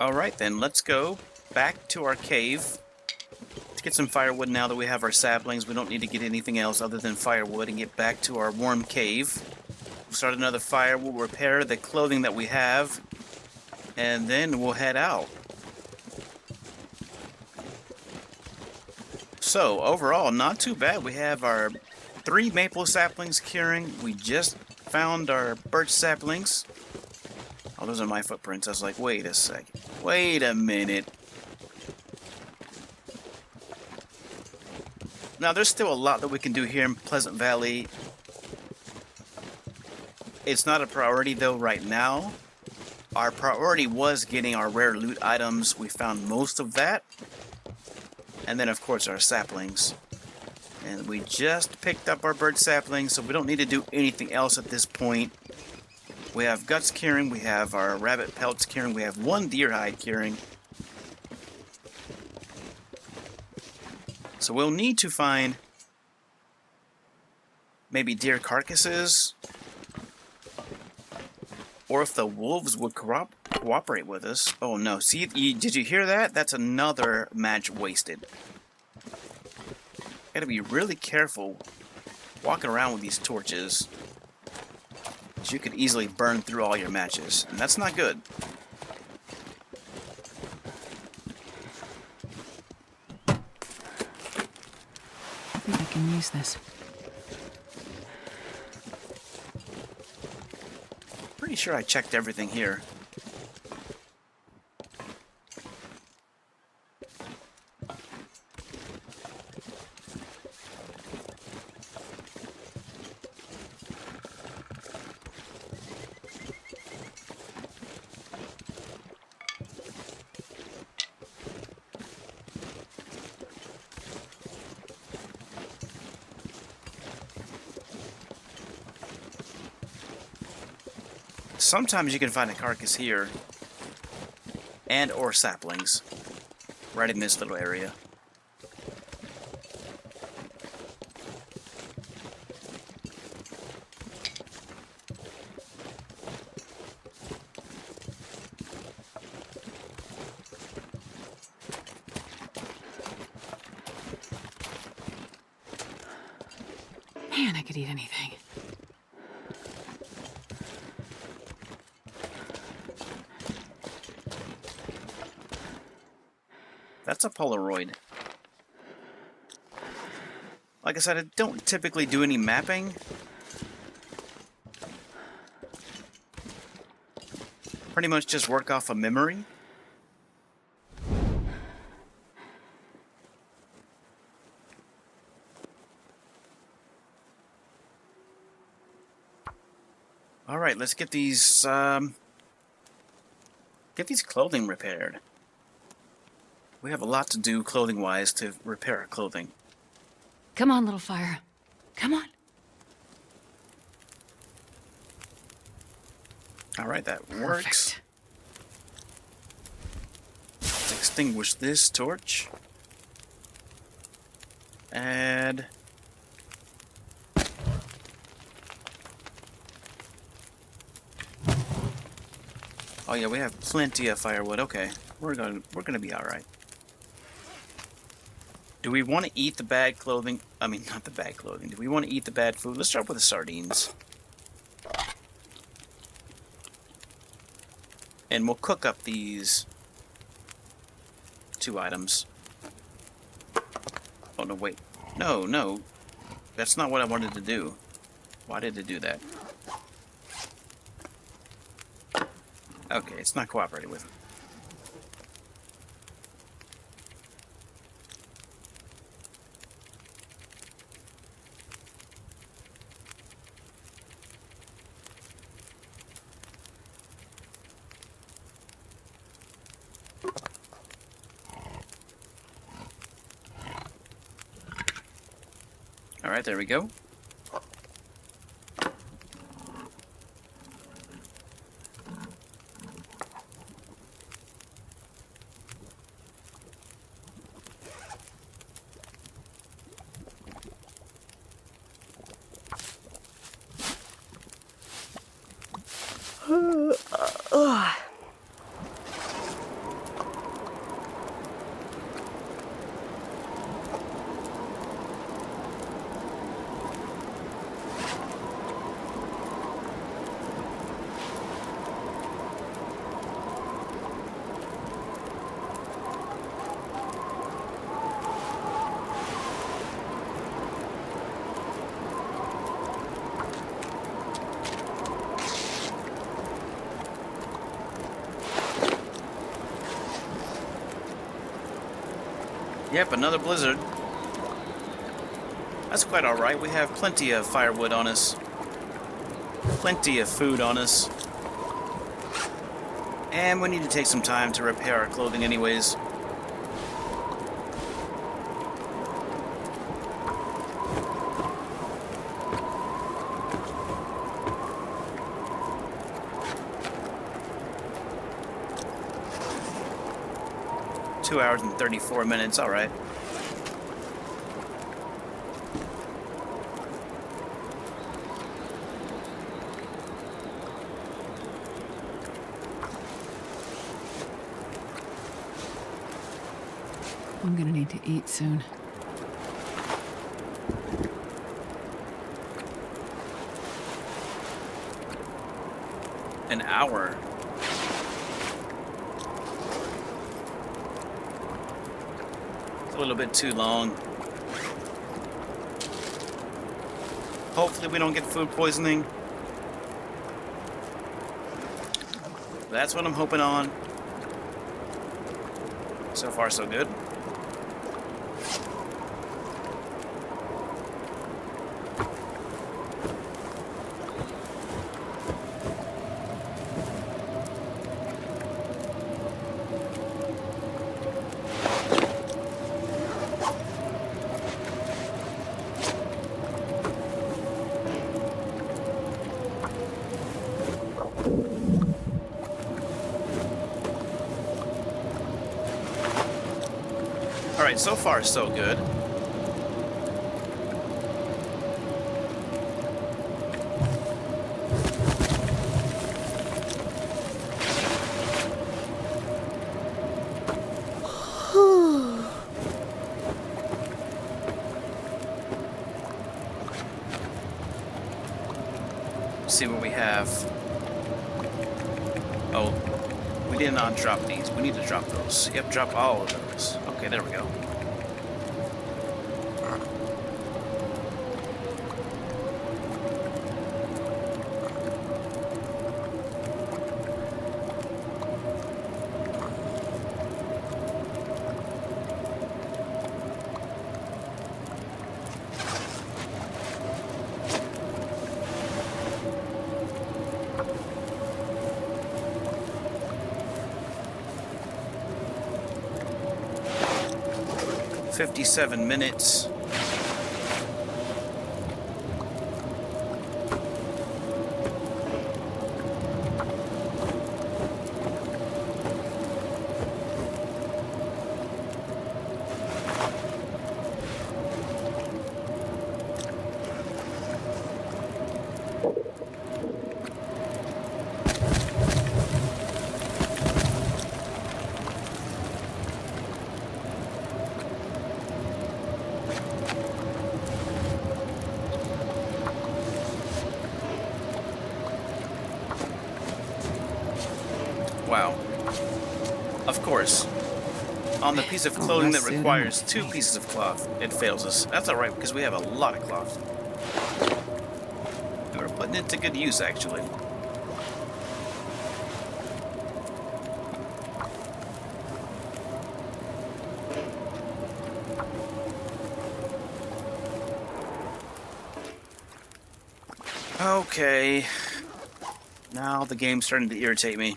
Alright then, let's go back to our cave to get some firewood now that we have our saplings. We don't need to get anything else other than firewood and get back to our warm cave. We'll start another fire, we'll repair the clothing that we have, and then we'll head out. So, overall, not too bad. We have our 3 maple saplings curing. We just found our birch saplings. Oh, those are my footprints. I was like, wait a second. Wait a minute. Now, there's still a lot that we can do here in Pleasant Valley. It's not a priority, though, right now. Our priority was getting our rare loot items. We found most of that. And then, of course, our saplings. And we just picked up our bird saplings, so we don't need to do anything else at this point. We have guts curing, we have our rabbit pelts curing, we have one deer hide curing. So we'll need to find maybe deer carcasses, or if the wolves would cooperate with us. Oh no, see, did you hear that? That's another match wasted. Gotta be really careful walking around with these torches. You could easily burn through all your matches, and that's not good. I think I can use this. Pretty sure I checked everything here. Sometimes you can find a carcass here, and or saplings, right in this little area. Man, I could eat anything. That's a Polaroid. Like I said, I don't typically do any mapping. Pretty much just work off of memory. Alright, let's get these clothing repaired. We have a lot to do clothing-wise to repair our clothing. Come on, little fire. Come on. Alright, that works. Perfect. Let's extinguish this torch. Add... Oh yeah, we have plenty of firewood. Okay, we're gonna be all right. Do we want to eat the bad clothing? I mean, not the bad clothing. Do we want to eat the bad food? Let's start with the sardines. And we'll cook up these 2 items. Oh, no, wait. No. That's not what I wanted to do. Why did it do that? Okay, it's not cooperating with me. Alright, there we go. Yep, another blizzard. That's quite alright. We have plenty of firewood on us. Plenty of food on us. And we need to take some time to repair our clothing anyways. Two hours and 34 minutes, alright. I'm gonna need to eat soon. An hour. It's a little bit too long. Hopefully we don't get food poisoning. That's what I'm hoping on. So far, so good. Alright, so far so good. Let's see what we have. Oh, we did not drop these. We need to drop those. Yep, drop all of those. Okay, there we go. "57 minutes. Wow. Of course. On the piece of clothing that requires 2 pieces of cloth, it fails us. That's alright, because we have a lot of cloth. And we're putting it to good use, actually. Okay. Now the game's starting to irritate me.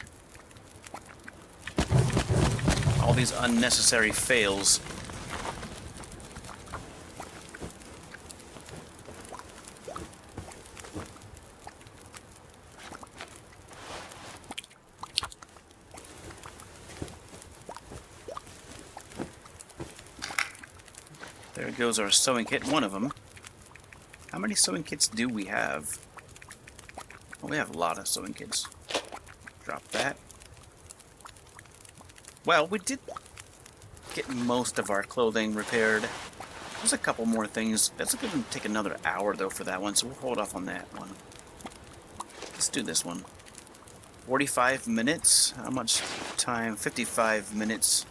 All these unnecessary fails. There goes our sewing kit, one of them. How many sewing kits do we have? Well, we have a lot of sewing kits. Drop that. Well, we did get most of our clothing repaired. There's a couple more things. That's going to take another hour, though, for that one, so we'll hold off on that one. Let's do this one. 45 minutes? How much time? 55 minutes.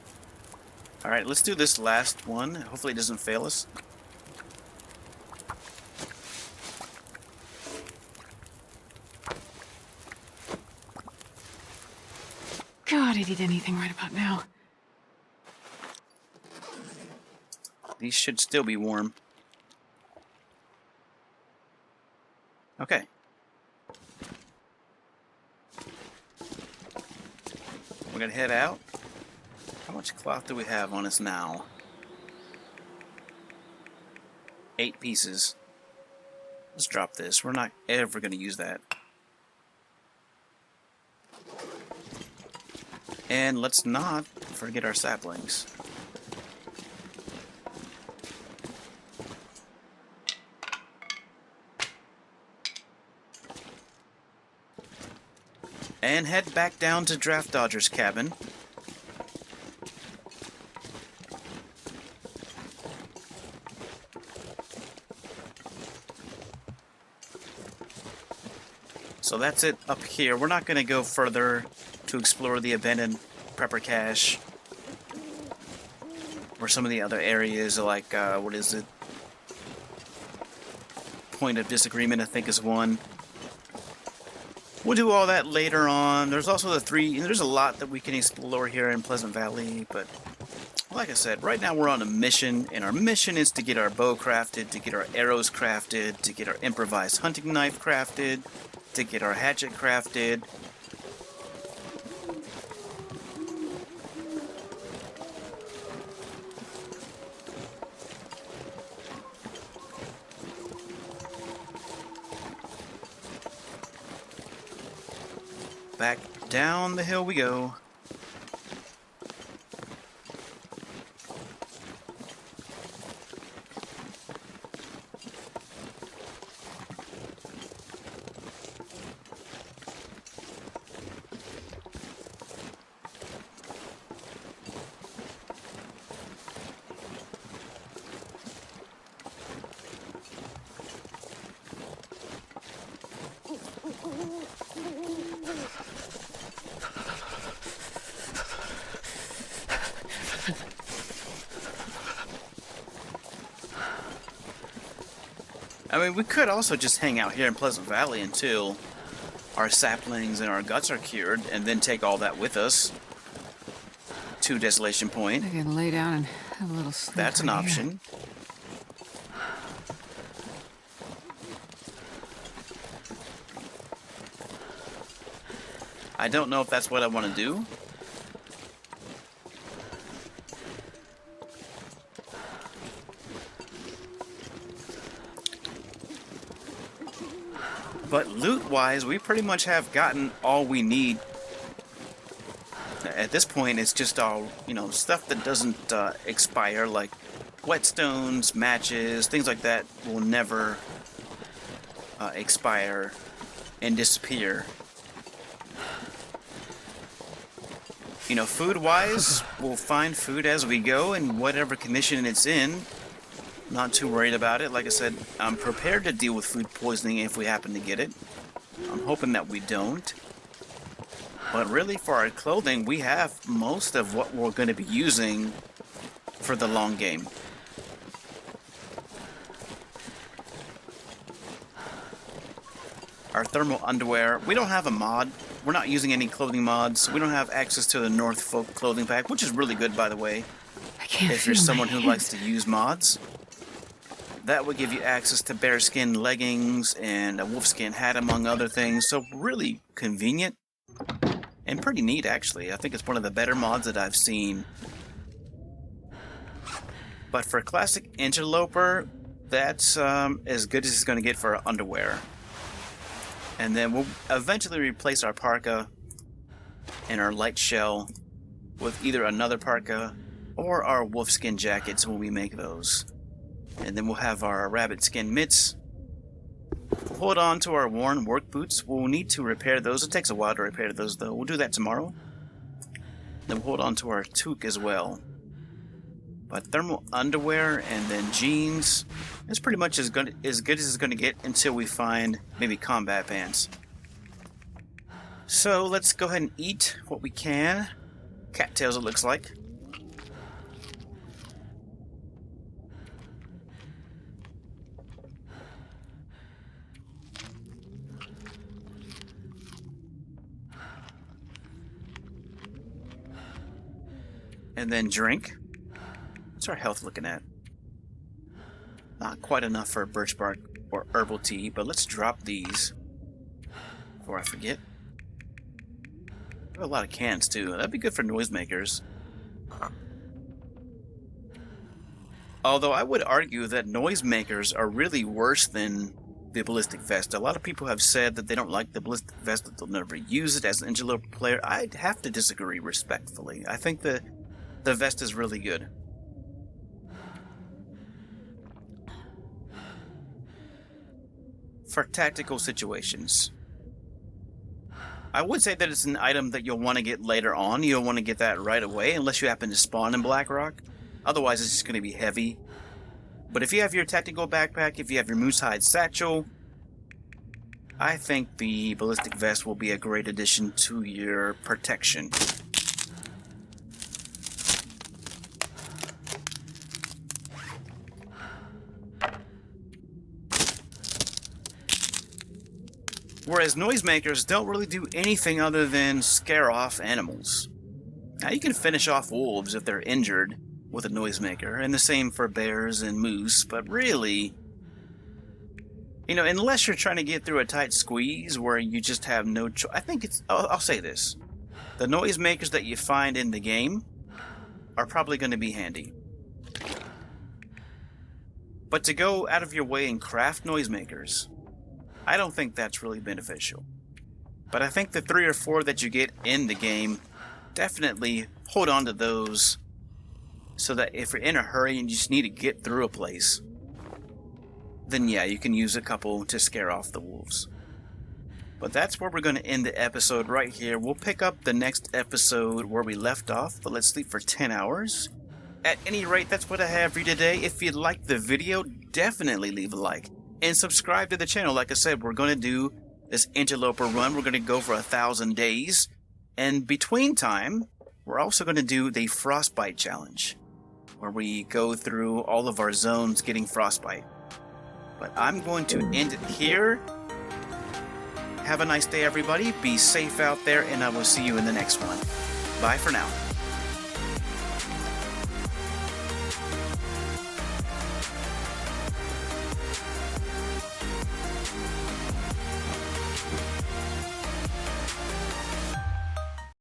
Alright, let's do this last one. Hopefully it doesn't fail us. God, I'd eat anything right about now. These should still be warm. Okay. We're gonna head out. How much cloth do we have on us now? 8 pieces. Let's drop this. We're not ever gonna use that. And let's not forget our saplings. And head back down to Draft Dodger's cabin. So that's it up here. We're not going to go further to explore the abandoned prepper cache. Or some of the other areas like, what is it? Point of Disagreement, I think, is one. We'll do all that later on. There's also there's a lot that we can explore here in Pleasant Valley, but like I said, right now we're on a mission, and our mission is to get our bow crafted, to get our arrows crafted, to get our improvised hunting knife crafted, to get our hatchet crafted. Back down the hill we go. I mean, we could also just hang out here in Pleasant Valley until our saplings and our guts are cured, and then take all that with us to Desolation Point. I can lay down and have a little sleep. That's an option. I don't know if that's what I want to do. But loot-wise, we pretty much have gotten all we need. At this point, it's just all, stuff that doesn't expire, like whetstones, matches, things like that will never expire and disappear. Food-wise, we'll find food as we go in whatever condition it's in. Not too worried about it. Like I said, I'm prepared to deal with food poisoning if we happen to get it. I'm hoping that we don't. But really, for our clothing, we have most of what we're going to be using for the long game. Our thermal underwear, we don't have a mod. We're not using any clothing mods. We don't have access to the North Folk clothing pack, which is really good, by the way. If you're someone who likes to use mods. That would give you access to bearskin leggings and a wolfskin hat, among other things. So really convenient and pretty neat, actually. I think it's one of the better mods that I've seen. But for classic Interloper, that's as good as it's going to get for our underwear. And then we'll eventually replace our parka and our light shell with either another parka or our wolfskin jackets when we make those. And then we'll have our rabbit skin mitts. Hold on to our worn work boots. We'll need to repair those. It takes a while to repair those, though. We'll do that tomorrow. Then we'll hold on to our toque as well. But thermal underwear and then jeans is pretty much as good as it's going to get until we find maybe combat pants. So let's go ahead and eat what we can. Cattails, it looks like. And then drink. What's our health looking at? Not quite enough for birch bark or herbal tea, but let's drop these before I forget. A lot of cans too. That'd be good for noisemakers. Although I would argue that noisemakers are really worse than the ballistic vest. A lot of people have said that they don't like the ballistic vest, that they'll never use it as an Interloper player. I'd have to disagree respectfully. I think the vest is really good. For tactical situations. I would say that it's an item that you'll want to get later on. You don't want to get that right away unless you happen to spawn in Blackrock. Otherwise, it's just going to be heavy. But if you have your tactical backpack, if you have your moose hide satchel, I think the ballistic vest will be a great addition to your protection. Whereas noisemakers don't really do anything other than scare off animals. Now you can finish off wolves if they're injured with a noisemaker, and the same for bears and moose, but really, you know, unless you're trying to get through a tight squeeze where you just have no choice. I think it's, I'll say this, the noisemakers that you find in the game are probably going to be handy. But to go out of your way and craft noisemakers, I don't think that's really beneficial. But I think the 3 or 4 that you get in the game, definitely hold on to those so that if you're in a hurry and you just need to get through a place, then yeah, you can use a couple to scare off the wolves. But that's where we're going to end the episode right here. We'll pick up the next episode where we left off, but let's sleep for 10 hours. At any rate, that's what I have for you today. If you liked the video, definitely leave a like. And subscribe to the channel. Like I said, we're going to do this Interloper run. We're going to go for 1,000 days. And between time, we're also going to do the Frostbite Challenge, where we go through all of our zones getting frostbite. But I'm going to end it here. Have a nice day, everybody. Be safe out there, and I will see you in the next one. Bye for now.